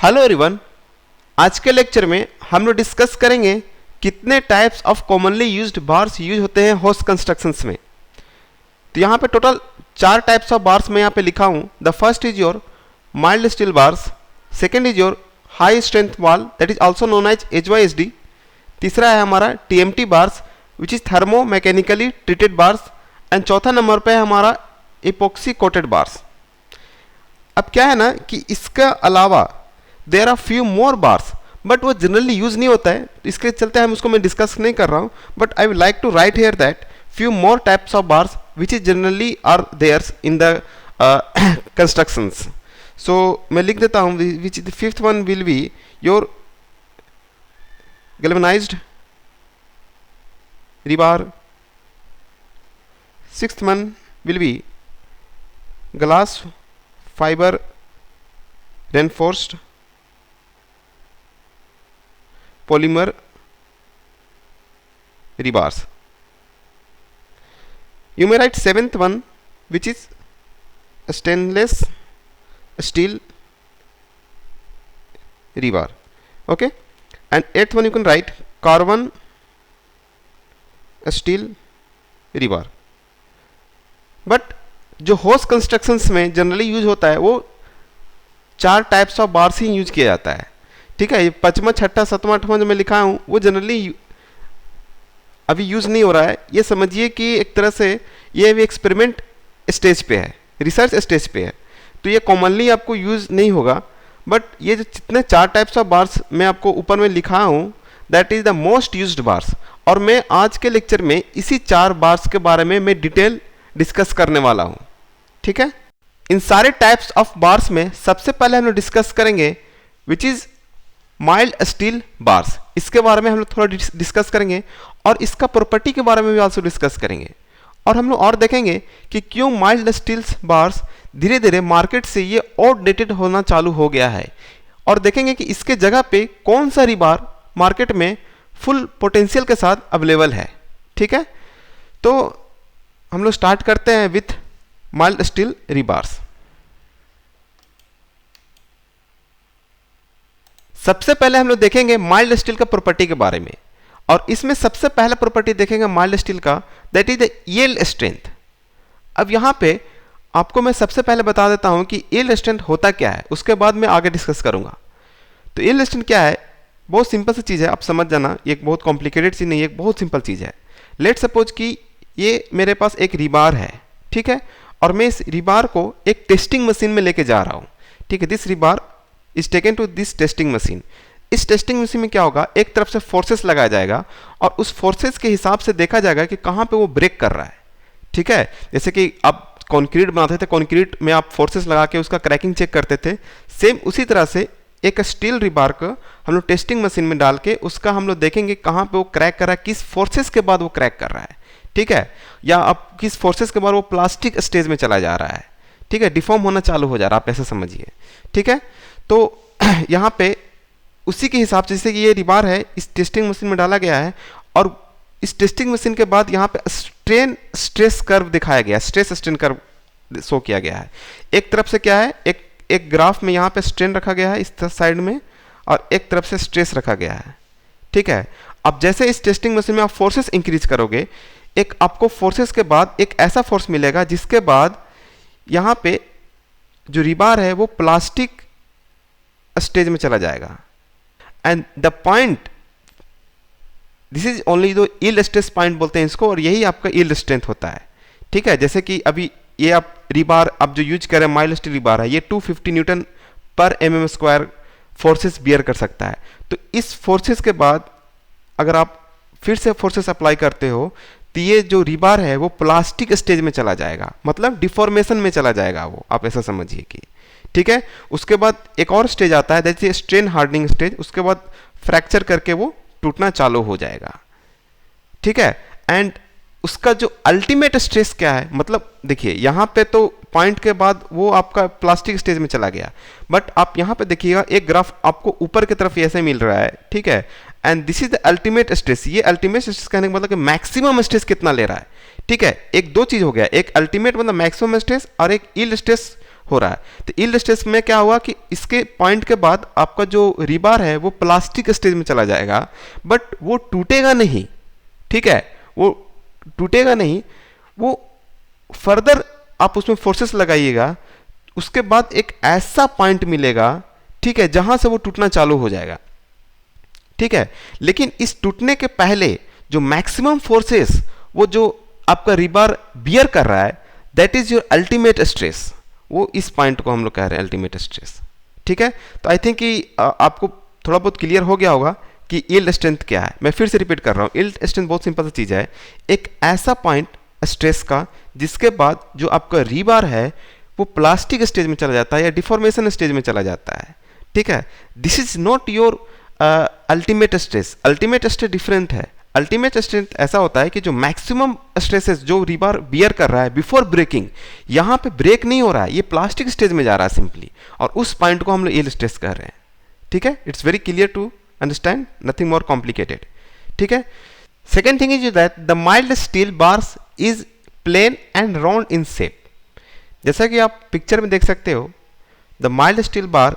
Hello everyone, आज के lecture में हम लोग डिस्कस करेंगे कितने types of commonly used bars use होते हैं होस्ट कंस्ट्रक्शंस में। तो यहाँ पे टोटल 4 टाइप्स ऑफ बार्स मैं यहाँ पे लिखा हूँ। The first is your mild steel bars, second is your high strength wall that is also known as HYSD, तीसरा है हमारा TMT bars which is thermo mechanically treated bars, and चौथा number पे है हमारा इपोक्सी कोटेड बार्स। अब क्या है ना कि इसका अलावा there are few more bars, but वो जनरली यूज नहीं होता है, तो इसके चलते हम उसको मैं डिस्कस नहीं कर रहा हूँ। But I will like to write here that few more types of bars which is generally are there's in the constructions. So मैं लिख देता हूँ which the fifth one will be your galvanized rebar, sixth one will be glass fiber reinforced polymer rebars. You may write seventh one which is stainless steel rebar. Okay, and eighth one you can write carbon steel rebar. But जो host constructions में generally use होता है वो 4 types of bars he use किया जाता है। ठीक है, ये 5वां 6वां 7वां 8वां जो मैं लिखा हूँ वो जनरली अभी यूज नहीं हो रहा है। ये समझिए कि एक तरह से ये अभी एक्सपेरिमेंट स्टेज पे है, रिसर्च स्टेज पे है, तो ये कॉमनली आपको यूज नहीं होगा। बट ये जो जितने 4 टाइप्स ऑफ बार्स मैं आपको ऊपर में लिखा हूँ that is the most used bars, और मैं आज के लेक्चर में इसी 4 बार्स के बारे में मैं डिटेल डिस्कस करने वाला हूँ। ठीक है, इन सारे टाइप्स ऑफ बार्स में सबसे पहले हम लोग डिस्कस करेंगे which is mild steel bars. इसके बारे में हम लोग थोड़ा डिस्कस करेंगे और इसका प्रॉपर्टी के बारे में भी आल्सो डिस्कस करेंगे, और हम लोग और देखेंगे कि क्यों माइल्ड स्टील बार्स धीरे धीरे मार्केट से ये आउटडेटेड होना चालू हो गया है, और देखेंगे कि इसके जगह पे कौन सा रिबार मार्केट में फुल पोटेंशियल के साथ अवेलेबल है। ठीक है, तो हम लोग स्टार्ट करते हैं विथ माइल्ड स्टील रिबार्स। सबसे पहले हम लोग देखेंगे माइल्ड स्टील का प्रॉपर्टी के बारे में, और इसमें सबसे पहला प्रॉपर्टी देखेंगे माइल्ड स्टील का that is the yield strength. अब यहाँ पे आपको मैं सबसे पहले बता देता हूँ कि यील्ड स्ट्रेंथ होता क्या है, उसके बाद मैं आगे डिस्कस करूँगा। तो यील्ड स्ट्रेंथ क्या है, बहुत सिंपल सी चीज़ है, आप समझ जाना, ये एक बहुत कॉम्प्लिकेटेड चीज़ नहीं है, एक बहुत सिंपल चीज़ है। लेट सपोज कि ये मेरे पास एक रिबार है, ठीक है, और मैं इस रिबार को एक टेस्टिंग मशीन में लेके जा रहा हूँ। ठीक है, this rebar is taken to this testing machine. इस टेस्टिंग मशीन में क्या होगा, एक तरफ से फोर्सेस लगाया जाएगा और उस फोर्सेस के हिसाब से देखा जाएगा कि कहाँ पे वो ब्रेक कर रहा है। ठीक है, जैसे कि आप कंक्रीट बनाते थे, कंक्रीट में आप फोर्सेस लगा के उसका क्रैकिंग चेक करते थे, सेम उसी तरह से एक स्टील रिबार को हम लोग टेस्टिंग मशीन में डाल के उसका हम लोग देखेंगे कहाँ पे वो क्रैक कर रहा है, किस फोर्सेस के बाद वो क्रैक कर रहा है। ठीक है, या आप किस फोर्सेस के बाद वो प्लास्टिक स्टेज में चला जा रहा है। ठीक है, डिफॉर्म होना चालू हो जा रहा है, आप ऐसे समझिए। ठीक है, तो यहाँ पे उसी के हिसाब से, जैसे कि ये रिबार है इस टेस्टिंग मशीन में डाला गया है, और इस टेस्टिंग मशीन के बाद यहाँ पे स्ट्रेन स्ट्रेस कर्व दिखाया गया, स्ट्रेस स्ट्रेन कर्व शो किया गया है। एक तरफ से क्या है, एक ग्राफ में यहाँ पे स्ट्रेन रखा गया है इस साइड में, और एक तरफ से स्ट्रेस रखा गया है। ठीक है, अब जैसे इस टेस्टिंग मशीन में आप फोर्सेस इंक्रीज करोगे, एक आपको फोर्सेस के बाद एक ऐसा फोर्स मिलेगा जिसके बाद यहाँ पे जो रिबार है वो प्लास्टिक स्टेज में चला जाएगा। And the point, this is only दो यील्ड स्ट्रेस पॉइंट बोलते हैं इसको, और यही आपका यील्ड स्ट्रेंथ होता है। ठीक है, जैसे कि अभी ये आप रिबार अब जो यूज कर रहे हैं माइल्ड स्टील रिबार है, ये 250 न्यूटन पर mm² फोर्सेस बियर कर सकता है। तो इस फोर्सेस के बाद अगर आप फिर से फोर्सेस अप्लाई करते हो तो ये जो रिबार है वो प्लास्टिक स्टेज में चला जाएगा, मतलब डिफॉर्मेशन में चला जाएगा वो, आप ऐसा समझिए कि। ठीक है, उसके बाद एक और स्टेज आता है that is strain hardening stage, उसके बाद फ्रैक्चर करके वो टूटना चालू हो जाएगा। ठीक है, एंड उसका जो अल्टीमेट स्ट्रेस क्या है, मतलब देखिए यहाँ पे तो पॉइंट के बाद वो आपका प्लास्टिक स्टेज में चला गया, बट आप यहाँ पे देखिएगा एक ग्राफ आपको ऊपर की तरफ ऐसे मिल रहा है। ठीक है, and this is the ultimate stress. ये अल्टीमेट स्ट्रेस कहने का मतलब कि मैक्सिमम स्ट्रेस कितना ले रहा है। ठीक है, एक दो चीज हो गया, एक अल्टीमेट मतलब मैक्सिमम स्ट्रेस और एक यील्ड स्ट्रेस हो रहा है। तो यील्ड स्ट्रेस में क्या हुआ कि इसके पॉइंट के बाद आपका जो रीबार है वो प्लास्टिक स्टेज में चला जाएगा, बट वो टूटेगा नहीं, ठीक है, वो टूटेगा नहीं, वो फर्दर आप उसमें फोर्सेस लगाइएगा, उसके बाद एक ऐसा पॉइंट मिलेगा, ठीक है, जहां से वो टूटना चालू हो जाएगा, ठीक है। लेकिन इस टूटने के पहले जो मैक्सिमम फोर्सेस वो जो आपका रीबार बियर कर रहा है, that is your ultimate stress, वो इस पॉइंट को हम लोग कह रहे हैं अल्टीमेट स्ट्रेस, ठीक है। तो आई थिंक कि आपको थोड़ा बहुत क्लियर हो गया होगा कि यील्ड स्ट्रेंथ क्या है। मैं फिर से रिपीट कर रहा हूँ, यील्ड स्ट्रेंथ बहुत सिंपल सी चीज़ है, एक ऐसा पॉइंट स्ट्रेस का जिसके बाद जो आपका रीबार है वो प्लास्टिक स्टेज में चला जाता है या डिफॉर्मेशन स्टेज में चला जाता है, ठीक है। This is not your ultimate stress. Ultimate stress different है। अल्टीमेट स्ट्रेंथ ऐसा होता है कि जो मैक्सिमम स्ट्रेसेस जो रीबार बियर कर रहा है बिफोर ब्रेकिंग, यहाँ पे ब्रेक नहीं हो रहा है, ये प्लास्टिक स्टेज में जा रहा है सिंपली, और उस पॉइंट को हम लोग यील्ड स्ट्रेस कह रहे हैं, ठीक है। It's very clear to understand, nothing more complicated, ठीक है। Second thing is that the mild steel bars is plain and round in shape. जैसा कि आप पिक्चर में देख सकते हो, द माइल्ड स्टील बार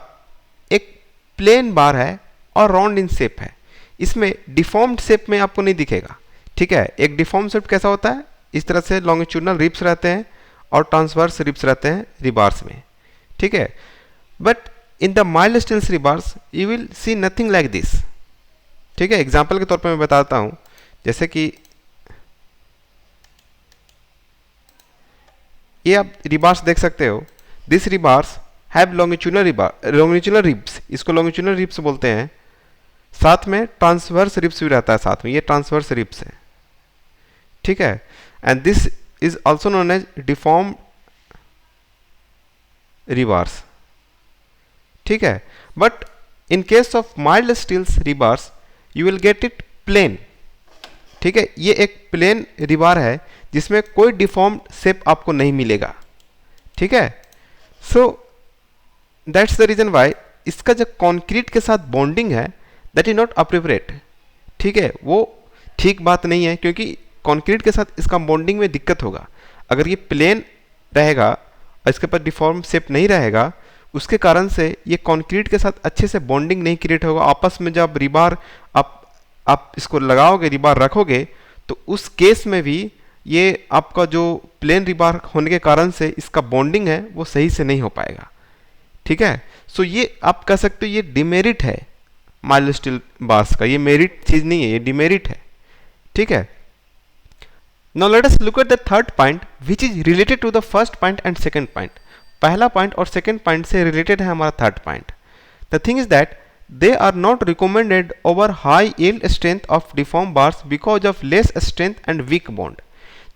एक प्लेन बार है और राउंड इन शेप है, इसमें डिफॉर्म्ड शेप में आपको नहीं दिखेगा, ठीक है। एक डिफॉर्म शेप कैसा होता है, इस तरह से लॉन्गिट्यूडनल रिब्स रहते हैं और ट्रांसवर्स रिब्स रहते हैं रिबार्स में, ठीक है। But in the mild steel rebars you will see nothing like this, ठीक है। एग्जाम्पल के तौर पर मैं बताता हूँ, जैसे कि ये आप रिबार्स देख सकते हो, this rebars have longitudinal ribs, इसको लॉन्गिट्यूडनल रिब्स बोलते हैं, साथ में ट्रांसवर्स रिब्स भी रहता है साथ में, ये ट्रांसवर्स रिब्स है, ठीक है। And this is also known as deform rebars, ठीक है। But in case of mild steels rebars you will get it plain, ठीक है। ये एक प्लेन रिबार है जिसमें कोई डिफॉर्म शेप आपको नहीं मिलेगा, ठीक है। So that's the reason why इसका जो कॉन्क्रीट के साथ बॉन्डिंग है दैट इज नॉट अप्रोप्रिएट, ठीक है, वो ठीक बात नहीं है, क्योंकि कॉन्क्रीट के साथ इसका बॉन्डिंग में दिक्कत होगा। अगर ये प्लेन रहेगा और इसके ऊपर डिफॉर्म शेप नहीं रहेगा, उसके कारण से ये कॉन्क्रीट के साथ अच्छे से बॉन्डिंग नहीं क्रिएट होगा। आपस में जब रिबार आप इसको लगाओगे, रिबार रखोगे, तो उस केस में भी ये आपका जो प्लेन रिबार होने के कारण से इसका बॉन्डिंग है वो सही से नहीं हो पाएगा, ठीक है। सो ये आप कह सकते हो ये डिमेरिट है माइल्ड स्टील बार्स का, ये मेरिट चीज नहीं है, ये डिमेरिट है, ठीक है। Now let us look at the third point which is related to the first point and second point. पहला पॉइंट और सेकंड पॉइंट से रिलेटेड है हमारा third point. The thing is that they are not recommended over high yield strength of deformed bars because of less strength and weak bond।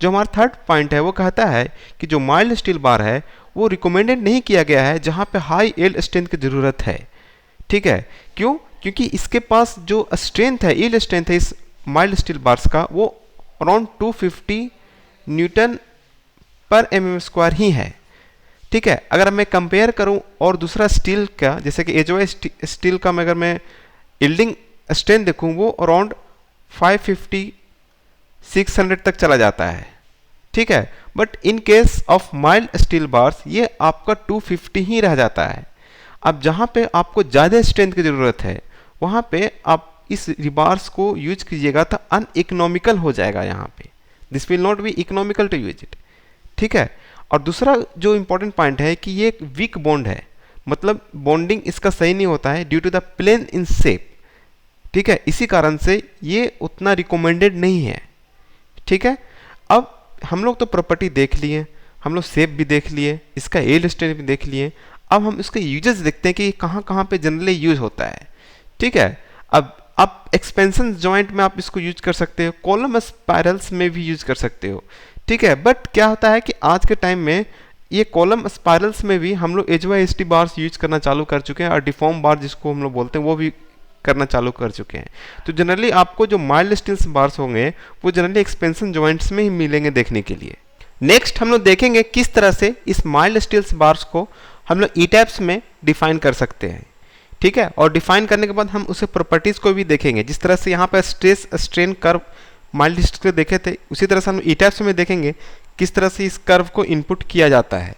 जो हमारा third point है वो कहता है कि जो माइल्ड स्टील बार है वो रिकमेंडेड नहीं किया गया है जहां पे हाई यील्ड स्ट्रेंथ की जरूरत है, ठीक है। क्यों? क्योंकि इसके पास जो स्ट्रेंथ है, यील्ड स्ट्रेंथ है इस माइल्ड स्टील बार्स का, वो अराउंड 250 न्यूटन पर mm² ही है, ठीक है। अगर मैं कंपेयर करूं और दूसरा स्टील का, जैसे कि एजोए स्टील का अगर मैं यील्डिंग स्ट्रेंथ देखूं वो अराउंड 550-600 तक चला जाता है, ठीक है। But in case of mild steel bars ये आपका 250 ही रह जाता है। अब जहां पे आपको ज़्यादा स्ट्रेंथ की ज़रूरत है वहां पे आप इस रिबार्स को यूज कीजिएगा तो अनइकोनॉमिकल हो जाएगा, यहाँ पे this will not be economical to use it, ठीक है। और दूसरा जो इंपॉर्टेंट पॉइंट है कि ये एक वीक बॉन्ड है, मतलब बॉन्डिंग इसका सही नहीं होता है due to the plain in shape, ठीक है। इसी कारण से ये उतना रिकमेंडेड नहीं है, ठीक है। अब हम लोग तो प्रॉपर्टी देख लिए, हम लोग शेप भी देख लिए, इसका यील्ड स्ट्रेंथ भी देख लिए। अब हम इसके यूजेस देखते हैं कि कहाँ कहाँ पे जनरली यूज होता है, ठीक है। अब आप एक्सपेंशन जॉइंट में आप इसको यूज कर सकते हो, कॉलम स्पाइरल्स में भी यूज कर सकते हो, ठीक है। बट क्या होता है कि आज के टाइम में ये कॉलम स्पाइरल्स में भी हम लोग HYST बार्स यूज करना चालू कर चुके हैं और डिफॉर्म बार जिसको हम लोग बोलते हैं वो भी करना चालू कर चुके हैं। तो जनरली आपको जो माइल्ड स्टील्स बार्स होंगे वो जनरली एक्सपेंशन जॉइंट्स में ही मिलेंगे देखने के लिए। नेक्स्ट हम लोग देखेंगे किस तरह से इस माइल्ड स्टील्स बार्स को हम लोग ई-टैप्स में डिफाइन कर सकते हैं, ठीक है। और डिफाइन करने के बाद हम उसे प्रॉपर्टीज को भी देखेंगे, जिस तरह से यहाँ पर stress strain curve mild steel देखे थे उसी तरह से हम ई-टैप्स में देखेंगे किस तरह से इस कर्व को इनपुट किया जाता है,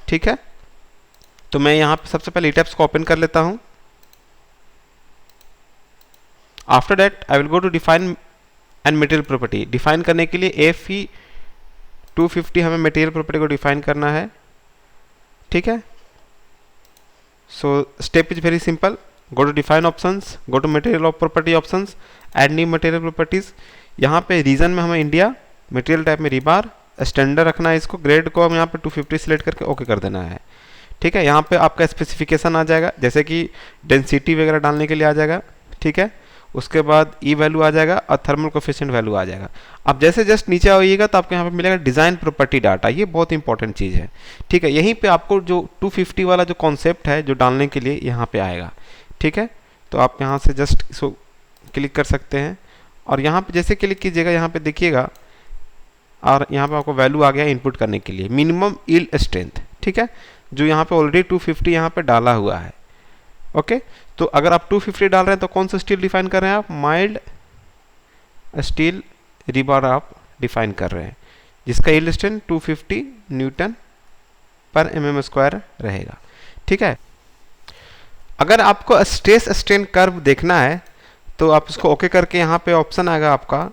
ठीक है। तो मैं यहाँ पे सबसे पहले ईटैप्स को ओपन कर लेता हूँ। After that I will go to define and material property. Define करने के लिए FE 250 हमें मटेरियल प्रॉपर्टी को डिफाइन करना है, ठीक है। So step is very simple, go to define options, go to material of property options, add new material properties. यहाँ पे रीजन में हमें इंडिया, मटेरियल टाइप में रिबार, स्टैंडर्ड रखना है, इसको ग्रेड को हम यहाँ पे 250 सिलेक्ट करके ओके कर देना है, ठीक है। यहाँ पे आपका स्पेसिफिकेशन आ जाएगा, जैसे कि डेंसिटी वगैरह डालने के लिए आ जाएगा, ठीक है। उसके बाद ई वैल्यू आ जाएगा और थर्मल कोफिशिएंट वैल्यू आ जाएगा। अब जैसे जस्ट नीचे आइएगा तो आपको यहाँ पे मिलेगा डिज़ाइन प्रॉपर्टी डाटा, ये बहुत इंपॉर्टेंट चीज़ है, ठीक है। यहीं पे आपको जो 250 वाला जो कॉन्सेप्ट है जो डालने के लिए यहाँ पे आएगा, ठीक है। तो आप यहाँ से जस्ट इसको क्लिक कर सकते हैं और यहाँ पे जैसे क्लिक कीजिएगा यहाँ पे देखिएगा, और यहाँ पे आपको वैल्यू आ गया इनपुट करने के लिए मिनिमम यील्ड स्ट्रेंथ, ठीक है, जो यहाँ पे ऑलरेडी 250 यहाँ पे डाला हुआ है, ओके। तो अगर आप 250 डाल रहे हैं तो कौन सा स्टील डिफाइन कर रहे हैं आप, माइल्ड स्टील रिबार आप डिफाइन कर रहे हैं, जिसका यील्ड स्ट्रेंथ 250 न्यूटन पर mm² रहेगा, ठीक है। अगर आपको स्ट्रेस स्ट्रेन कर्व देखना है तो आप इसको ओके करके यहाँ पे ऑप्शन आएगा आपका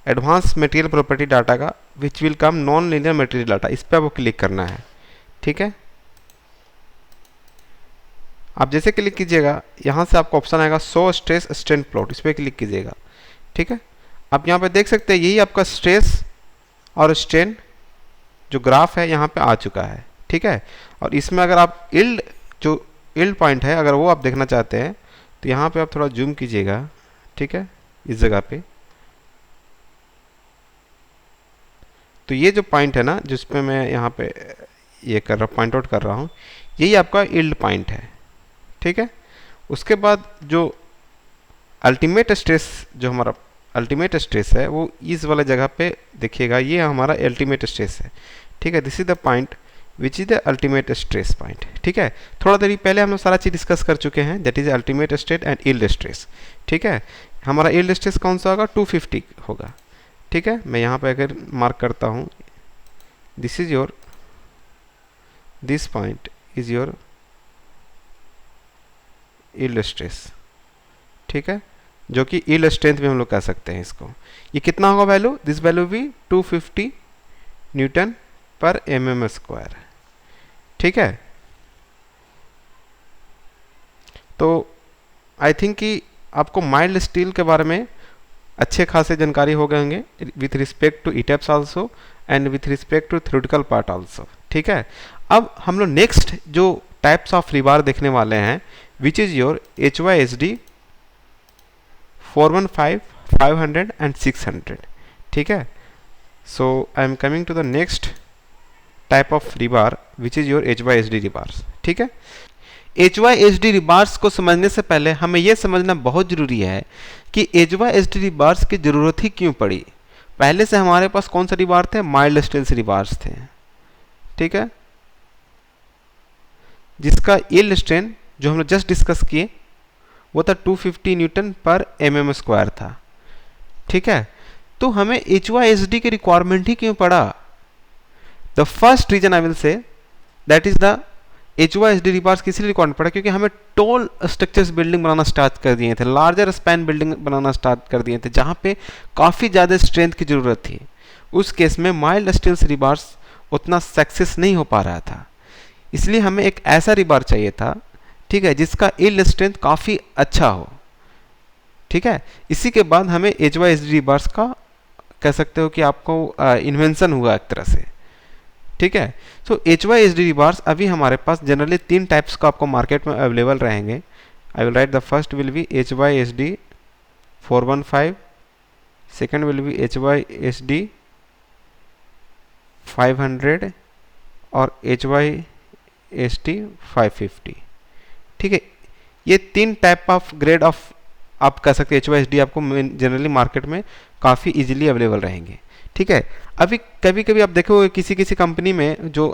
एडवांस मटेरियल प्रॉपर्टी डाटा का, which will come non linear material data, इस पर आपको क्लिक करना है, ठीक है। आप जैसे क्लिक कीजिएगा यहाँ से आपको ऑप्शन आएगा शो स्ट्रेस स्ट्रेन प्लॉट, इस पर क्लिक कीजिएगा, ठीक है। आप यहाँ पे देख सकते हैं यही आपका स्ट्रेस और स्ट्रेन जो ग्राफ है यहाँ पे आ चुका है, ठीक है। और इसमें अगर आप यील्ड जो यील्ड पॉइंट है अगर वो आप देखना चाहते हैं तो यहाँ पे आप थोड़ा जूम कीजिएगा, ठीक है, इस जगह पे। तो ये जो पॉइंट है ना जिस पे मैं यहाँ पे ये कर रहा पॉइंट आउट कर रहा हूँ, यही आपका यील्ड पॉइंट है, ठीक है। उसके बाद जो अल्टीमेट स्ट्रेस, जो हमारा अल्टीमेट स्ट्रेस है वो इस वाले जगह पे देखिएगा, ये हमारा अल्टीमेट स्ट्रेस है, ठीक है। This is the point which is the ultimate stress point, ठीक है। थोड़ा देरी पहले हम लोग सारा चीज़ डिस्कस कर चुके हैं, that is ultimate stress and yield stress, ठीक है। हमारा यील्ड स्ट्रेस कौन सा होगा, 250 होगा, ठीक है। मैं यहाँ पे अगर मार्क करता हूँ, this is your, this point is your yield stress, ठीक है, जो कि यील्ड स्ट्रेंथ में हम लोग कह सकते हैं इसको। ये कितना होगा वैल्यू, दिस वैल्यू भी 250 न्यूटन पर mm², ठीक है। तो आई थिंक कि आपको माइल्ड स्टील के बारे में अच्छे खासे जानकारी हो गए होंगे with respect to ETABS also and with respect to theoretical part also, ठीक है। अब हम लोग नेक्स्ट जो टाइप्स ऑफ रिबार देखने वाले हैं which is your HYSD 415, 500 and 600, ठीक है। So I am coming to the next type of rebar which is your HYSD rebars, ठीक है। HYSD रिबार्स को समझने से पहले हमें यह समझना बहुत जरूरी है कि HYSD रिबार्स की जरूरत ही क्यों पड़ी। पहले से हमारे पास कौन सा रिबार थे, माइल्ड स्टील रिबार्स थे, ठीक है, जिसका यील्ड स्ट्रेन जो हम लोग जस्ट डिस्कस किए वो था 250 न्यूटन पर mm² था, ठीक है। तो हमें HYSD की रिक्वायरमेंट ही क्यों पड़ा, the first reason I will say that is the HYSD rebars किस लिए रिक्वायरमेंट पड़ा, क्योंकि हमें टॉल स्ट्रक्चर्स बिल्डिंग बनाना स्टार्ट कर दिए थे, लार्जर स्पैन बिल्डिंग बनाना स्टार्ट कर दिए थे, जहाँ पे काफ़ी ज़्यादा स्ट्रेंथ की ज़रूरत थी। उस केस में माइल्ड स्टील्स रिबार्स उतना सक्सेस नहीं हो पा रहा था, इसलिए हमें एक ऐसा रिबार चाहिए था, ठीक है, जिसका यील्ड स्ट्रेंथ काफ़ी अच्छा हो, ठीक है। इसी के बाद हमें HYSD रिबार्स का कह सकते हो कि आपको इन्वेंशन हुआ एक तरह से, ठीक है। सो HYSD रिबार्स अभी हमारे पास जनरली 3 टाइप्स का आपको मार्केट में अवेलेबल रहेंगे। I will write the first will be HYSD 415, second will be HYSD 500 और HYSD 550, ठीक है। ये 3 टाइप ऑफ ग्रेड ऑफ आप कह सकते हैं HYSD आपको जनरली मार्केट में काफ़ी इजीली अवेलेबल रहेंगे, ठीक है। अभी कभी कभी आप देखो किसी किसी कंपनी में जो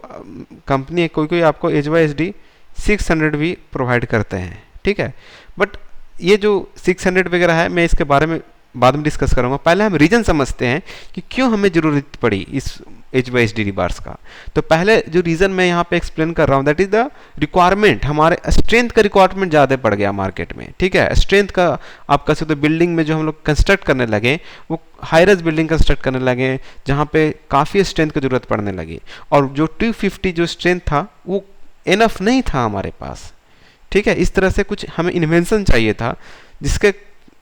कंपनी है कोई कोई आपको HYSD 600 भी प्रोवाइड करते हैं, ठीक है। बट ये जो 600 वगैरह है मैं इसके बारे में बाद में डिस्कस करूंगा। पहले हम रीजन समझते हैं कि क्यों हमें जरूरत पड़ी इस HYSD रिबार्स का। तो पहले जो रीजन मैं यहाँ पे एक्सप्लेन कर रहा हूँ, दैट इज द रिक्वायरमेंट, हमारे स्ट्रेंथ का रिक्वायरमेंट ज़्यादा पड़ गया मार्केट में। ठीक है, स्ट्रेंथ का आप कह सकते हो, बिल्डिंग में जो हम लोग कंस्ट्रक्ट करने लगे, वो हाईराइज बिल्डिंग कंस्ट्रक्ट करने लगे जहाँ पे काफ़ी स्ट्रेंथ की जरूरत पड़ने लगी, और जो 250 जो स्ट्रेंथ था वो इनफ नहीं था हमारे पास। ठीक है, इस तरह से कुछ हमें इन्वेंशन चाहिए था जिसके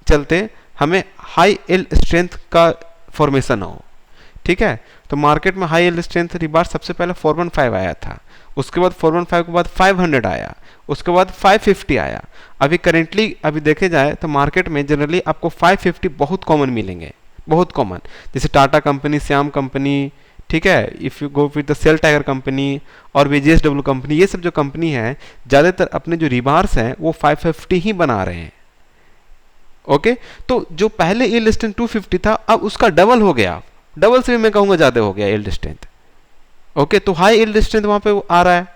चलते हमें हाई एल स्ट्रेंथ का फॉर्मेशन हो। ठीक है, तो मार्केट में हाई एल स्ट्रेंथ रिबार सबसे पहले 415 आया था, उसके बाद 415 के बाद 500 आया, उसके बाद 550 आया। अभी करेंटली अभी देखे जाए तो मार्केट में जनरली आपको 550 बहुत कॉमन मिलेंगे, बहुत कॉमन, जैसे टाटा कंपनी, श्याम कंपनी, ठीक है, if you go with the SAIL tiger company और VGSW कंपनी, ये सब जो कंपनी है ज़्यादातर अपने जो रिबार्स हैं वो 550 ही बना रहे हैं। ओके, तो जो पहले यील्ड स्ट्रेंथ 250 था अब उसका डबल हो गया, डबल से भी मैं कहूँगा ज़्यादा हो गया यील्ड स्ट्रेंथ। ओके, तो हाई यील्ड स्ट्रेंथ वहाँ पे आ रहा है,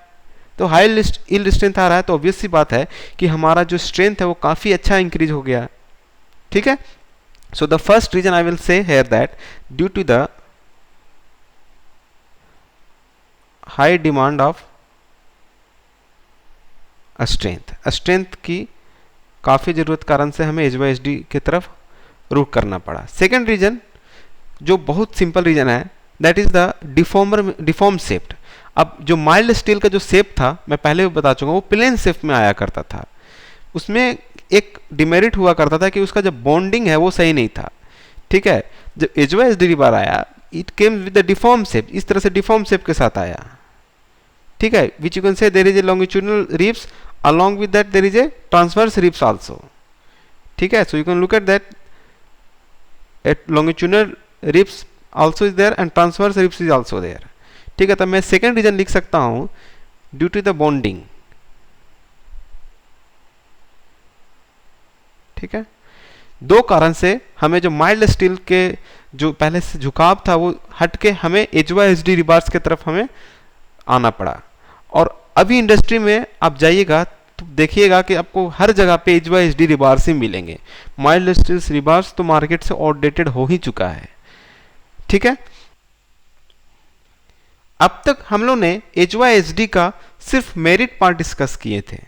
तो हाई यील्ड स्ट्रेंथ आ रहा है तो ऑब्वियस सी बात है कि हमारा जो स्ट्रेंथ है वो काफ़ी अच्छा इंक्रीज हो गया। ठीक है, so the first reason I will say here that due to the high demand of strength की काफ़ी ज़रूरत कारण से हमें HYSD की तरफ रुख करना पड़ा। सेकेंड रीजन जो बहुत सिंपल रीजन है, that is the deform shaped. अब जो माइल्ड स्टील का जो शेप था मैं पहले भी बता चुका हूँ, वो प्लेन शेप में आया करता था, उसमें एक डिमेरिट हुआ करता था कि उसका जो बॉन्डिंग है वो सही नहीं था। ठीक है, जब HYSD रिबार आया it came with the deform shape, इस तरह से डिफॉर्म शेप के साथ आया। ठीक है, which you can say there is a longitudinal ribs, along with that there is a transverse ribs also. ठीक है, so you can look at that, at longitudinal ribs also is there and transverse ribs is also there. ठीक है, तो मैं second reason लिख सकता हूं due to the bonding. ठीक है, दो कारण से हमें जो माइल्ड स्टील के जो पहले से झुकाव था वो हट के हमें HYSD रिबार्स की तरफ हमें आना पड़ा। और अभी इंडस्ट्री में आप जाइएगा तो देखिएगा कि आपको हर जगह पे HYSD रिबार्स ही मिलेंगे, माइल्ड स्टील रिबार्स तो मार्केट से आउटडेटेड हो ही चुका है। ठीक है, अब तक हम लोग ने HYSD का सिर्फ मेरिट पार्ट डिस्कस किए थे,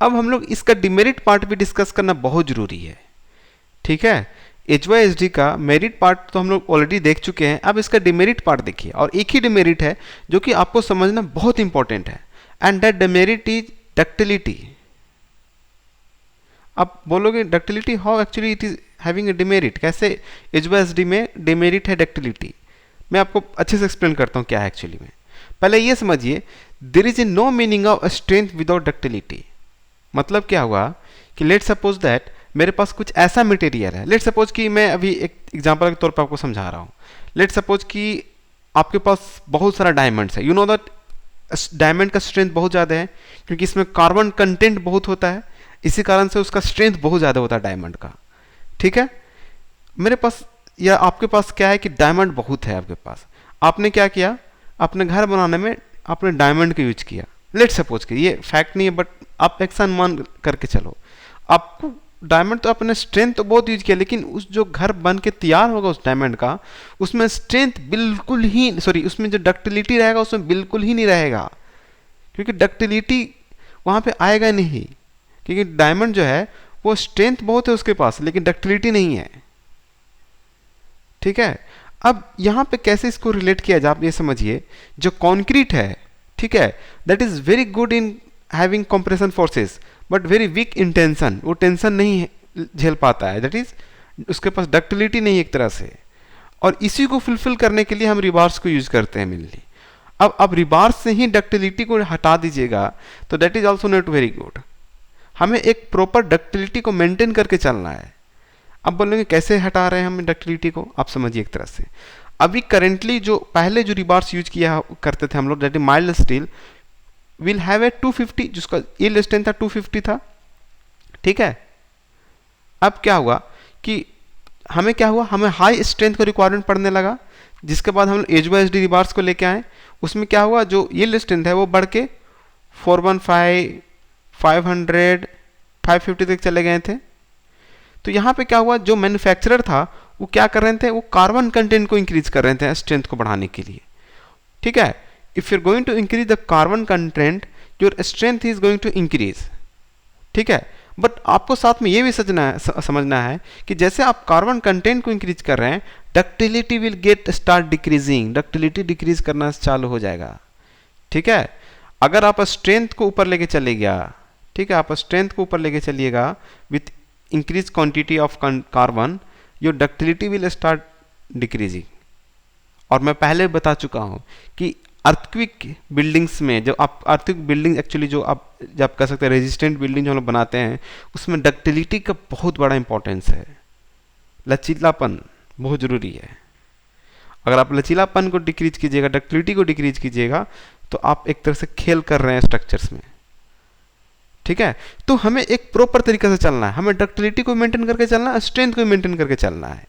अब हम लोग इसका डिमेरिट पार्ट भी डिस्कस करना बहुत जरूरी है। ठीक है, HYSD का मेरिट पार्ट तो हम लोग ऑलरेडी देख चुके हैं, अब इसका डिमेरिट पार्ट देखिए, और एक ही डिमेरिट है जो कि आपको समझना बहुत इंपॉर्टेंट है, and that demerit is ductility. आप बोलोगे ductility, how actually it is having a demerit, कैसे HYSD में डिमेरिट है डक्टिलिटी। मैं आपको अच्छे से एक्सप्लेन करता हूँ क्या है एक्चुअली में। पहले ये समझिए, there is a no meaning of strength without ductility. मतलब क्या हुआ कि लेट सपोज दैट मेरे पास कुछ ऐसा मटेरियल है, लेट सपोज कि मैं अभी एक एग्जांपल के तौर पर आपको समझा रहा हूँ। लेट सपोज कि आपके पास बहुत सारा डायमंड्स है, यू नो दैट डायमंड का स्ट्रेंथ बहुत ज़्यादा है क्योंकि इसमें कार्बन कंटेंट बहुत होता है, इसी कारण से उसका स्ट्रेंथ बहुत ज़्यादा होता है डायमंड का। ठीक है, मेरे पास या आपके पास क्या है कि डायमंड बहुत है आपके पास, आपने क्या किया, अपने घर बनाने में आपने डायमंड का यूज किया। लेट सपोज कि ये फैक्ट नहीं है बट आप एक अनुमान करके चलो, आपको डायमंड तो अपने स्ट्रेंथ तो बहुत यूज किया, लेकिन उस जो घर बन के तैयार होगा उस डायमंड का, उसमें स्ट्रेंथ बिल्कुल ही, सॉरी, उसमें जो डक्टिलिटी रहेगा उसमें बिल्कुल ही नहीं रहेगा, क्योंकि डक्टिलिटी वहाँ पे आएगा नहीं, क्योंकि डायमंड जो है वो स्ट्रेंथ बहुत है उसके पास लेकिन डक्टिलिटी नहीं है। ठीक है, अब यहाँ पे कैसे इसको रिलेट किया जाए आप ये समझिए, जो कॉन्क्रीट है, ठीक है, that is very good in having compression forces but very weak in tension, वो टेंशन नहीं झेल पाता है, दैट इज उसके पास डक्टिलिटी नहीं एक तरह से, और इसी को फुलफिल करने के लिए हम रिबार्स को यूज करते हैं मेनली। अब रिबार्स से ही डक्टिलिटी को हटा दीजिएगा तो that is also not very good, हमें एक प्रॉपर डक्टिलिटी को मेंटेन करके चलना है। अब बोलेंगे कैसे हटा रहे हैं हम डक्टिलिटी को, आप समझिए एक तरह से, अभी करेंटली जो पहले जो रिबार्स यूज किया करते थे हम लोग, that is mild steel, will have a 250, जिसका यील्ड स्ट्रेंथ था 250 था। ठीक है, अब क्या हुआ कि हमें क्या हुआ, हमें हाई स्ट्रेंथ का रिक्वायरमेंट पड़ने लगा, जिसके बाद हम HYSD रिबार्स को लेके आए, उसमें क्या हुआ, जो यील्ड स्ट्रेंथ है वो बढ़ के 415, 500, 550 तक चले गए थे। तो यहाँ पे क्या हुआ, जो मैन्युफैक्चरर था वो क्या कर रहे थे, वो कार्बन कंटेंट को इंक्रीज कर रहे थे स्ट्रेंथ को बढ़ाने के लिए। ठीक है, if you are going to increase the carbon content your strength is going to increase. ठीक है, बट आपको साथ में ये भी समझना है कि जैसे आप कार्बन कंटेंट को इंक्रीज कर रहे हैं, ductility will get start decreasing, ductility decrease करना चालू हो जाएगा। ठीक है, अगर आप स्ट्रेंथ को ऊपर लेके चले गया, ठीक है, आप स्ट्रेंथ को ऊपर लेके चलिएगा with increase quantity of carbon, your ductility will start decreasing. और मैं पहले बता चुका हूं कि अर्थक्विक बिल्डिंग्स में, जो आप अर्थक्विक बिल्डिंग एक्चुअली जो आप कह सकते हैं रेजिस्टेंट बिल्डिंग जो हम लोग बनाते हैं, उसमें डक्टिलिटी का बहुत बड़ा इंपॉर्टेंस है। लचीलापन बहुत जरूरी है। अगर आप लचीलापन को डिक्रीज कीजिएगा, डक्टिलिटी को डिक्रीज कीजिएगा, तो आप एक तरह से खेल कर रहे हैं स्ट्रक्चर्स में। ठीक है, तो हमें एक प्रॉपर तरीके से चलना है, हमें डक्टिलिटी को मेंटेन करके चलना है, स्ट्रेंथ को मेंटेन करके चलना है।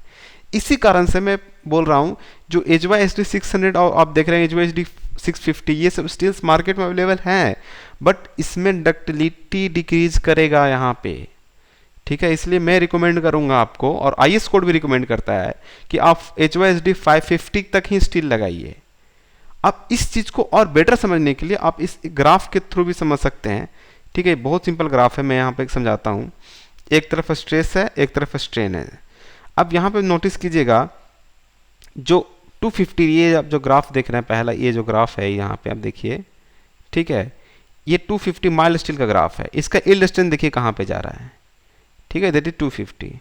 इसी कारण से मैं बोल रहा हूं, जो HYSD 600 और आप देख रहे हैं HYSD 650, ये सब स्टील्स मार्केट में अवेलेबल हैं, बट इसमें डक्टिलिटी डिक्रीज करेगा यहाँ पे। ठीक है, इसलिए मैं रिकमेंड करूंगा आपको, और IS कोड भी रिकमेंड करता है कि आप HYSD 550 तक ही स्टील लगाइए। आप इस चीज को और बेटर समझने के लिए आप इस ग्राफ के थ्रू भी समझ सकते हैं। ठीक है, बहुत सिंपल ग्राफ है, मैं यहाँ पे समझाता हूँ। एक तरफ स्ट्रेस है, एक तरफ स्ट्रेन है। अब यहाँ पे नोटिस कीजिएगा, जो 250, ये आप जो ग्राफ देख रहे हैं पहला, ये जो ग्राफ है यहाँ पे आप देखिए, ठीक है, ये 250 माइल्ड स्टील का ग्राफ है। इसका यील्ड स्ट्रेंथ देखिए कहाँ पे जा रहा है। ठीक है, दैट इज 250।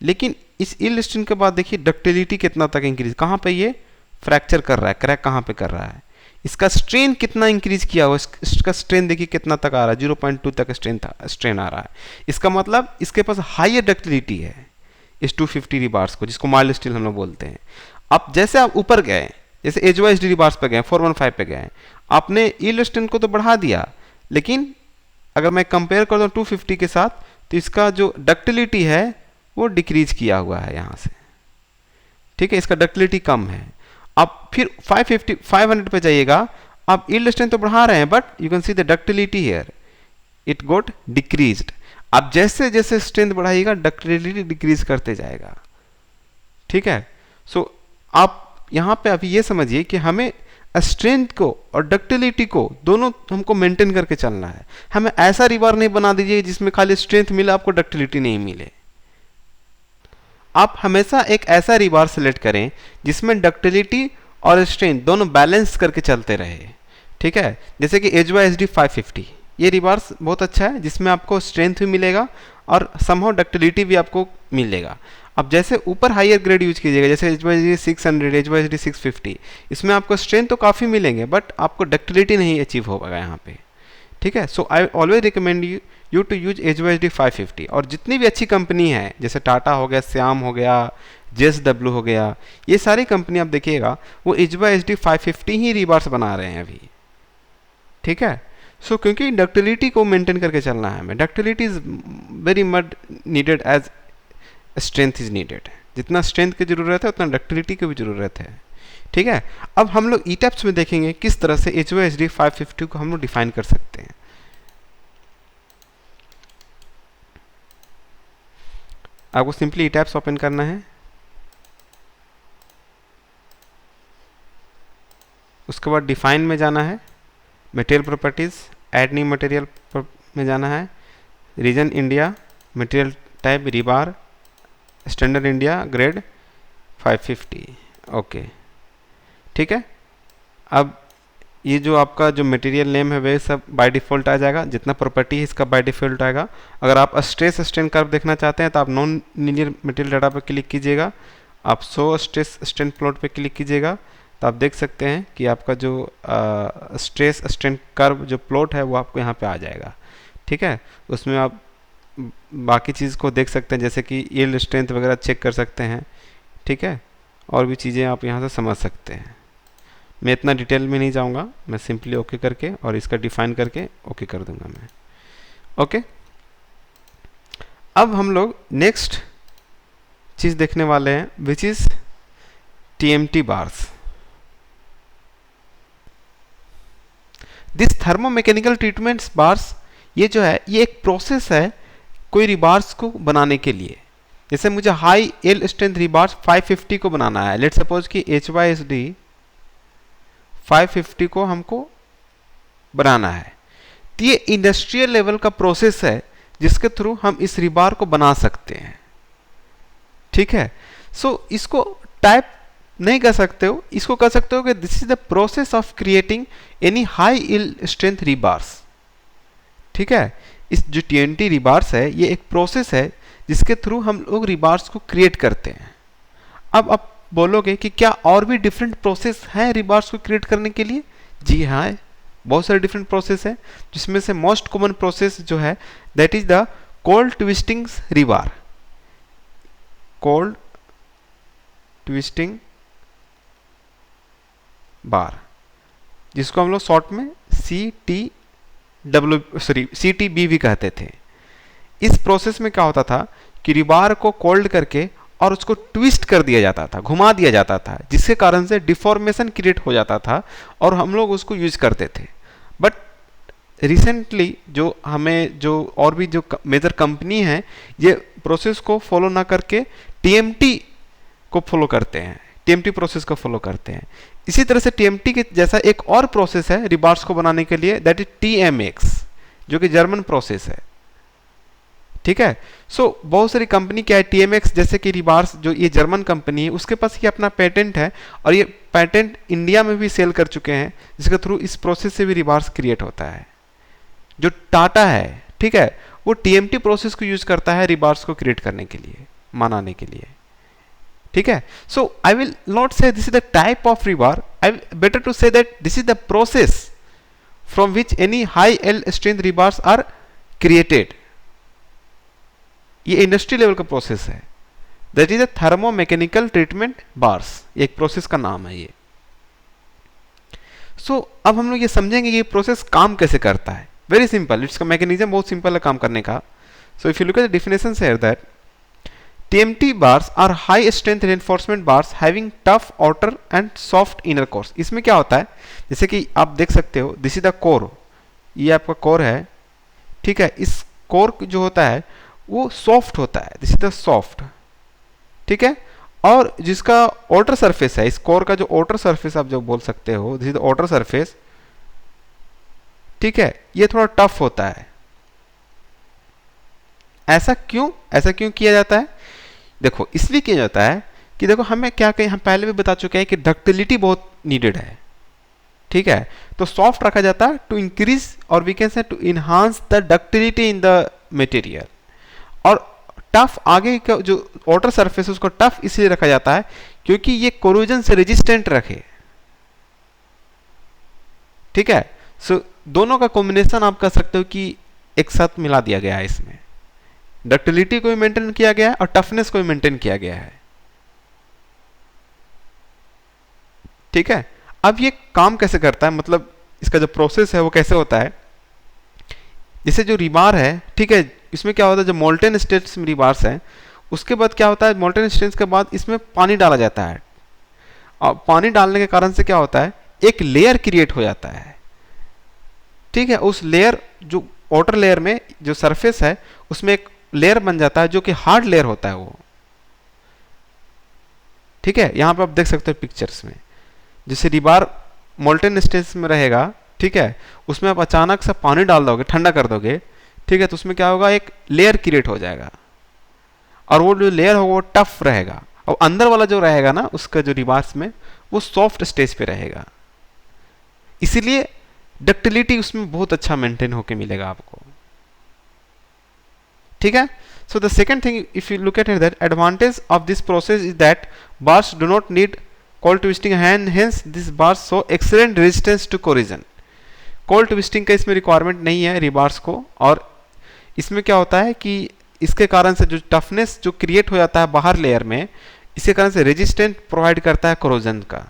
लेकिन इस यील्ड स्ट्रेंथ के बाद देखिए डक्टिलिटी कितना तक इंक्रीज, कहाँ पे ये फ्रैक्चर कर रहा है, क्रैक कहाँ पे कर रहा है। इसका स्ट्रेन कितना इंक्रीज किया हुआ, इसका स्ट्रेन देखिए कितना तक आ रहा है, 0.2 तक स्ट्रेन आ रहा है। इसका मतलब इसके पास हाईयर डक्टिलिटी है इस 250 रिबार्स को, जिसको माइल्ड स्टील हम लोग बोलते हैं। अब जैसे आप ऊपर गए, जैसे HYSD रिबार्स पे गए, 415 पे गए, आपने यील्ड स्ट्रेंथ को तो बढ़ा दिया, लेकिन अगर मैं कंपेयर कर दूं 250 के साथ, तो इसका जो डक्टिलिटी है वो डिक्रीज किया हुआ है यहाँ से। ठीक है, इसका डक्टिलिटी कम है। अब फिर 500 पे जाइएगा, आप यील्ड स्ट्रेंथ तो बढ़ा रहे हैं, but you can see the ductility here it got decreased. अब जैसे जैसे स्ट्रेंथ बढ़ाइएगा, डक्टिलिटी डिक्रीज करते जाएगा। ठीक है, सो आप यहाँ पे अभी ये समझिए कि हमें स्ट्रेंथ को और डक्टिलिटी को दोनों हमको मेंटेन करके चलना है। हमें ऐसा रिबार नहीं बना दीजिए जिसमें खाली स्ट्रेंथ मिले, आपको डक्टिलिटी नहीं मिले। आप हमेशा एक ऐसा रिबार सेलेक्ट करें जिसमें डक्टिलिटी और स्ट्रेंथ दोनों बैलेंस करके चलते रहे। ठीक है, जैसे कि HYSD 550, ये रिबार्स बहुत अच्छा है, जिसमें आपको स्ट्रेंथ भी मिलेगा और समहाउ डक्टिलिटी भी आपको मिलेगा। अब जैसे ऊपर हायर ग्रेड यूज कीजिएगा, जैसे HYSD 600, HYSD 650, इसमें आपको स्ट्रेंथ तो काफ़ी मिलेंगे, बट आपको डक्टिलिटी नहीं अचीव होगा यहाँ पे। ठीक है, so I always recommend you to use HYSD 550। और जितनी भी अच्छी कंपनी है, जैसे टाटा हो गया, श्याम हो गया, JSW हो गया, ये सारी कंपनी आप देखिएगा वो HYSD 550 ही रिबार्स बना रहे हैं अभी। ठीक है, सो क्योंकि डक्टिलिटी को मेंटेन करके चलना है हमें। Ductility is very much needed as strength is needed. जितना स्ट्रेंथ की जरूरत है उतना डक्टिलिटी की भी जरूरत है। ठीक है, अब हम लोग ETABS में देखेंगे किस तरह से HYSD 550 को हम लोग डिफाइन कर सकते हैं। आपको सिंपली ETABS ओपन करना है, उसके बाद डिफाइन में जाना है, material properties, add new material में जाना है, region India, material type rebar, standard India, grade 550। Okay, ठीक है। अब ये जो आपका जो मटेरियल नेम है वे सब बाय डिफ़ॉल्ट आ जाएगा, जितना प्रॉपर्टी है इसका बाय डिफ़ॉल्ट आएगा। अगर आप स्ट्रेस स्ट्रेन कर्व देखना चाहते हैं तो आप नॉन लीनियर मटेरियल डाटा पर क्लिक कीजिएगा, आप शो स्ट्रेस स्ट्रेन प्लॉट पे क्लिक कीजिएगा, तो आप देख सकते हैं कि आपका जो स्ट्रेस स्ट्रेन कर्व जो प्लॉट है वो आपको यहाँ पे आ जाएगा। ठीक है, उसमें आप बाकी चीज़ को देख सकते हैं, जैसे कि यील्ड स्ट्रेंथ वगैरह चेक कर सकते हैं। ठीक है, और भी चीज़ें आप यहाँ से समझ सकते हैं। मैं इतना डिटेल में नहीं जाऊँगा, मैं सिंपली ओके करके और इसका डिफाइन करके ओके कर दूंगा मैं। ओके, अब हम लोग नेक्स्ट चीज़ देखने वाले हैं which is TMT bars. This thermomechanical treatments bars, ये जो है ये एक प्रोसेस है कोई रिबार्स को बनाने के लिए, जैसे मुझे हाई एल स्ट्रेंथ रिबार्स 550 को बनाना है, लेट सपोज कि HYSD 550 को हमको बनाना है, तो ये इंडस्ट्रियल लेवल का प्रोसेस है जिसके थ्रू हम इस रिबार को बना सकते हैं। ठीक है, सो इसको टाइप नहीं कर सकते हो, इसको कर सकते हो कि this is the process of creating any high yield strength rebars. ठीक है, इस जो TNT रिबार्स है ये एक प्रोसेस है जिसके थ्रू हम लोग रिबार्स को क्रिएट करते हैं। अब आप बोलोगे कि क्या और भी डिफरेंट प्रोसेस हैं रिबार्स को क्रिएट करने के लिए? जी हाँ, बहुत सारे डिफरेंट प्रोसेस हैं, जिसमें से मोस्ट कॉमन प्रोसेस जो है that is the cold twisting rebar. Cold twisting bar, जिसको हम लोग शॉर्ट में CTB भी कहते थे। इस प्रोसेस में क्या होता था कि रिबार को कोल्ड करके और उसको ट्विस्ट कर दिया जाता था, घुमा दिया जाता था, जिसके कारण से डिफॉर्मेशन क्रिएट हो जाता था और हम लोग उसको यूज करते थे। बट रिसेंटली जो हमें जो और भी जो मेजर कंपनी है ये प्रोसेस को फॉलो ना करके TMT को फॉलो करते हैं, TMT प्रोसेस को फॉलो करते हैं। इसी तरह से TMT के जैसा एक और प्रोसेस है रिबार्स को बनाने के लिए, दैट इज TMX, जो कि जर्मन प्रोसेस है। ठीक है, सो बहुत सारी कंपनी क्या है, TMX जैसे कि रिबार्स जो ये जर्मन कंपनी है उसके पास ये अपना पेटेंट है और ये पेटेंट इंडिया में भी सेल कर चुके हैं, जिसके थ्रू इस प्रोसेस से भी रिबार्स क्रिएट होता है। जो टाटा है, ठीक है, वो TMT प्रोसेस को यूज करता है रिबार्स को क्रिएट करने के लिए, बनाने के लिए। ठीक है, so I will not say this is the type of rebar, I better to say that this is the process from which any high L strength rebars are created. ये इंडस्ट्री लेवल का process है, that is a thermomechanical treatment bars, एक process का नाम है ये। सो अब हम लोग ये समझेंगे कि ये प्रोसेस काम कैसे करता है। वेरी सिंपल, इसका मैकेनिज्म बहुत सिंपल है काम करने का। So if you look at the definition here that TMT bars are high strength reinforcement bars having tough outer and soft inner cores। इसमें क्या होता है, जैसे कि आप देख सकते हो दिस इज द कोर, ये आपका कोर है। ठीक है, इस कोर जो होता है वो सॉफ्ट होता है, दिस इज द सॉफ्ट। ठीक है, और जिसका आउटर सरफेस है, इस कोर का जो आउटर सरफेस आप जो बोल सकते हो, this is the outer surface. ठीक है, ये थोड़ा टफ होता है। ऐसा क्यों किया जाता है? देखो इसलिए किया जाता है कि देखो हमें क्या कहें, हम पहले भी बता चुके हैं कि डक्टिलिटी बहुत नीडेड है। ठीक है, तो सॉफ्ट रखा जाता है टू इंक्रीज और we can say to enhance the ductility in the material. और टफ आगे का जो आउटर सरफेस है उसको टफ इसलिए रखा जाता है क्योंकि ये कोरोजन से रेजिस्टेंट रखे। ठीक है, सो दोनों का कॉम्बिनेशन आप कह सकते हो कि एक साथ मिला दिया गया है, इसमें डक्टिलिटी को भी मेंटेन किया गया है और टफनेस को भी मेंटेन किया गया है। ठीक है, अब ये काम कैसे करता है, मतलब इसका जो प्रोसेस है वो कैसे होता है। जैसे जो रिबार है, ठीक है, इसमें क्या होता है, जो मोल्टेन स्टेट्स में रिबार्स है उसके बाद क्या होता है, मोल्टेन स्टेट्स के बाद इसमें पानी डाला जाता है और पानी डालने के कारण से क्या होता है, एक लेयर क्रिएट हो जाता है। ठीक है, उस लेयर जो आउटर लेयर में जो सरफेस है उसमें एक लेयर बन जाता है जो कि हार्ड लेयर होता है वो। ठीक है, यहां पे आप देख सकते हो पिक्चर्स में, जैसे रिबार मोल्टेन स्टेज में रहेगा। ठीक है, उसमें आप अचानक से पानी डाल दोगे, ठंडा कर दोगे। ठीक है, तो उसमें क्या होगा, एक लेयर क्रिएट हो जाएगा और वो जो लेयर होगा वो टफ रहेगा और अंदर वाला जो रहेगा ना उसका जो रिबार्स में वो सॉफ्ट स्टेज पे रहेगा। इसीलिए डक्टिलिटी उसमें बहुत अच्छा मेंटेन होके मिलेगा आपको। ठीक है, so the second thing if you look at it, that advantage of this process is that bars do not need cold twisting and hence this bars show excellent resistance to corrosion. Cold twisting का इसमें requirement नहीं है rebars को, और इसमें क्या होता है कि इसके कारण से जो टफनेस जो क्रिएट हो जाता है बाहर लेयर में, इसके कारण से रेजिस्टेंट प्रोवाइड करता है कोरोजन का।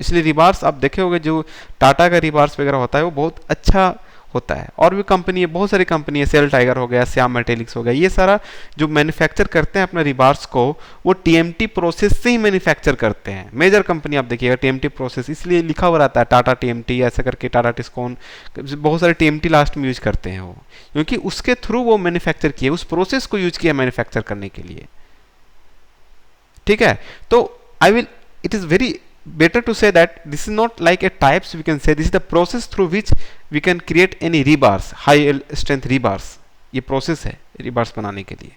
इसलिए रिबार्स आप देखे होंगे जो टाटा का रिबार्स वगैरह होता है वो बहुत अच्छा होता है। और भी कंपनी है, बहुत सारी कंपनी है, सेल टाइगर हो गया, श्याम मेटेलिक्स हो गया, ये सारा जो मैन्युफैक्चर करते हैं अपने रिबार्स को, वो टीएमटी प्रोसेस से ही मैन्युफैक्चर करते हैं। मेजर कंपनी आप देखिएगा टीएमटी प्रोसेस, इसलिए लिखा हुआ रहता है टाटा टीएमटी ऐसा करके, टाटा टिस्कोन, बहुत सारे टीएमटी लास्ट में यूज करते हैं वो, क्योंकि उसके थ्रू वो मैन्युफैक्चर किए, उस प्रोसेस को यूज किया मैन्युफैक्चर करने के लिए। ठीक है, तो I will, it is very better to say that this is not like a types, we can say this is the process through which we can create any rebars, high strength rebars। ये process है rebars बनाने के लिए।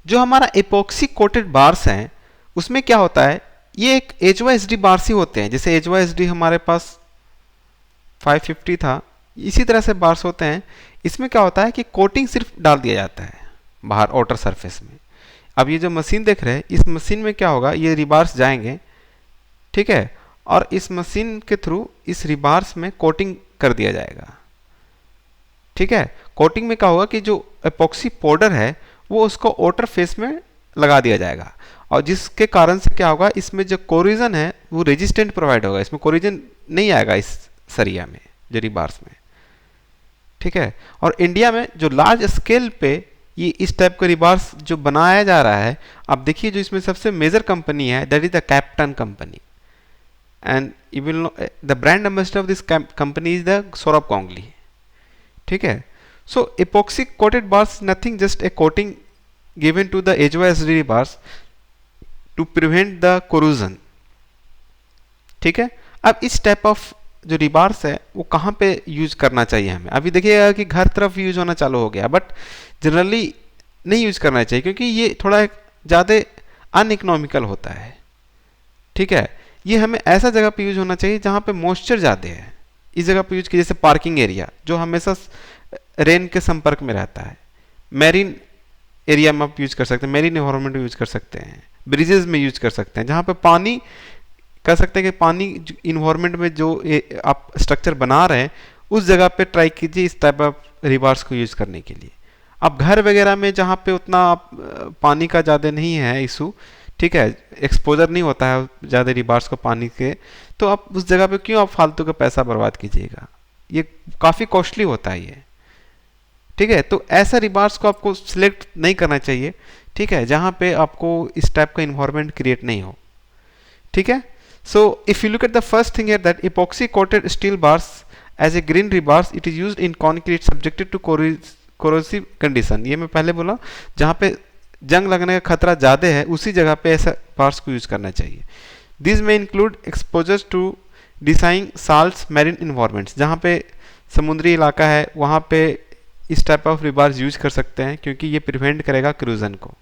जो हमारा epoxy coated bars हैं उसमें क्या होता है, ये एक HYSD बार्स ही होते हैं। जैसे HYSD हमारे पास 550 था, इसी तरह से बार्स होते हैं। इसमें क्या होता है कि कोटिंग सिर्फ डाल दिया जाता है बाहर आउटर सरफेस में। अब ये जो मशीन देख रहे हैं, इस मशीन में क्या होगा, ये रिबार्स जाएंगे, ठीक है, और इस मशीन के थ्रू इस रिबार्स में कोटिंग कर दिया जाएगा। ठीक है, कोटिंग में क्या होगा कि जो एपॉक्सी पाउडर है वो उसको आउटर फेस में लगा दिया जाएगा, और जिसके कारण से क्या होगा, इसमें जो कोरिजन है वो रेजिस्टेंट प्रोवाइड होगा, इसमें कोरिजन नहीं आएगा इस सरिया में, जो रिबार्स में। ठीक है, और इंडिया में जो लार्ज स्केल पे ये इस टाइप का रिबार्स जो बनाया जा रहा है, आप देखिए जो इसमें सबसे मेजर कंपनी है that is the captain company, and you will know the brand ambassador of this company is the Sourav Ganguly. ठीक है, so epoxy coated bars nothing just a coating given to the HYSD rebars to prevent the corrosion. ठीक है, अब इस type of जो rebars है वो कहाँ पे यूज करना चाहिए हमें। अभी देखिएगा कि घर तरफ यूज होना चालू हो गया, बट जनरली नहीं यूज करना चाहिए क्योंकि ये थोड़ा ज़्यादा अनइकोनॉमिकल होता है। ठीक है, ये हमें ऐसा जगह पे यूज होना चाहिए जहाँ पे मॉइस्चर ज़्यादा है। इस जगह पे यूज कीजिए, जैसे पार्किंग एरिया जो हमेशा रेन के संपर्क में रहता है, मैरीन एरिया में आप यूज कर सकते हैं, मैरीन एनवायरनमेंट में यूज कर सकते हैं, ब्रिजेज में यूज कर सकते हैं, जहाँ पे पानी कह सकते हैं कि पानी इन्वायरमेंट में जो आप स्ट्रक्चर बना रहे हैं उस जगह पे ट्राई कीजिए इस टाइप ऑफ रिबार्स को यूज करने के लिए। अब घर वगैरह में जहाँ पे उतना पानी का ज़्यादा नहीं है इशू, ठीक है, एक्सपोजर नहीं होता है ज़्यादा रिबार्स को पानी के, तो आप उस जगह पे क्यों आप फालतू का पैसा बर्बाद कीजिएगा, ये काफ़ी कॉस्टली होता है ये। ठीक है, तो ऐसा रिबार्स को आपको सिलेक्ट नहीं करना चाहिए, ठीक है, जहाँ पे आपको इस टाइप का इन्वायरमेंट क्रिएट नहीं हो। ठीक है, so if you look at the first thing here, that epoxy coated steel bars as a green rebars, it is used in concrete subjected to corrosive condition। ये मैं पहले बोला, जहाँ पे जंग लगने का खतरा ज़्यादा है उसी जगह पे ऐसा बार्स को यूज करना चाहिए। दिस में include exposures to deicing salts marine environments, जहाँ पे समुद्री इलाका है वहाँ पे इस टाइप ऑफ रिबार्स यूज कर सकते हैं क्योंकि ये प्रिवेंट करेगा क्रूजन को।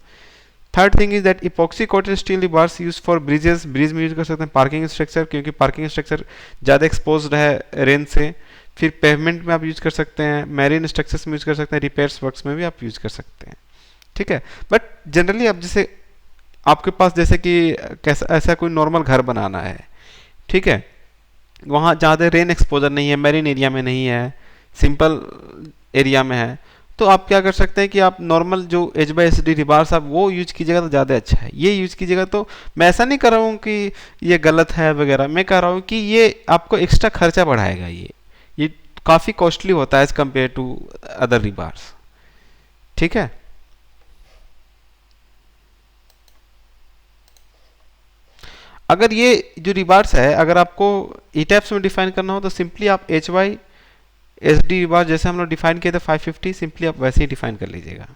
Third thing is that epoxy coated steel rebars use for bridges, bridge में यूज कर सकते हैं, पार्किंग स्ट्रक्चर क्योंकि पार्किंग स्ट्रक्चर ज़्यादा एक्सपोज है रेन से, फिर पेवमेंट में आप यूज कर सकते हैं, मैरीन स्ट्रक्चर्स में यूज कर सकते हैं, रिपेयर्स वर्क्स में भी आप यूज कर सकते हैं। ठीक है, बट जनरली अब जैसे आपके पास जैसे कि कैसा ऐसा कोई नॉर्मल घर बनाना है, ठीक है, वहाँ ज़्यादा रेन एक्सपोजर नहीं है, मैरीन एरिया में नहीं है, सिंपल एरिया में है, तो आप क्या कर सकते हैं कि आप नॉर्मल जो HYSD रिबार्स आप वो यूज कीजिएगा तो ज़्यादा अच्छा है, ये यूज कीजिएगा। तो मैं ऐसा नहीं कर रहा हूँ कि ये गलत है वगैरह, मैं कह रहा हूँ कि ये आपको एक्स्ट्रा खर्चा बढ़ाएगा, ये काफ़ी कॉस्टली होता है as compare to other rebars. ठीक है, अगर ये जो रिबार्स है अगर आपको ई टाइप्स में डिफाइन करना हो तो सिंपली आप HYSD रिबार जैसे हम लोग डिफाइन किए थे 550, सिंपली आप वैसे ही डिफाइन कर लीजिएगा।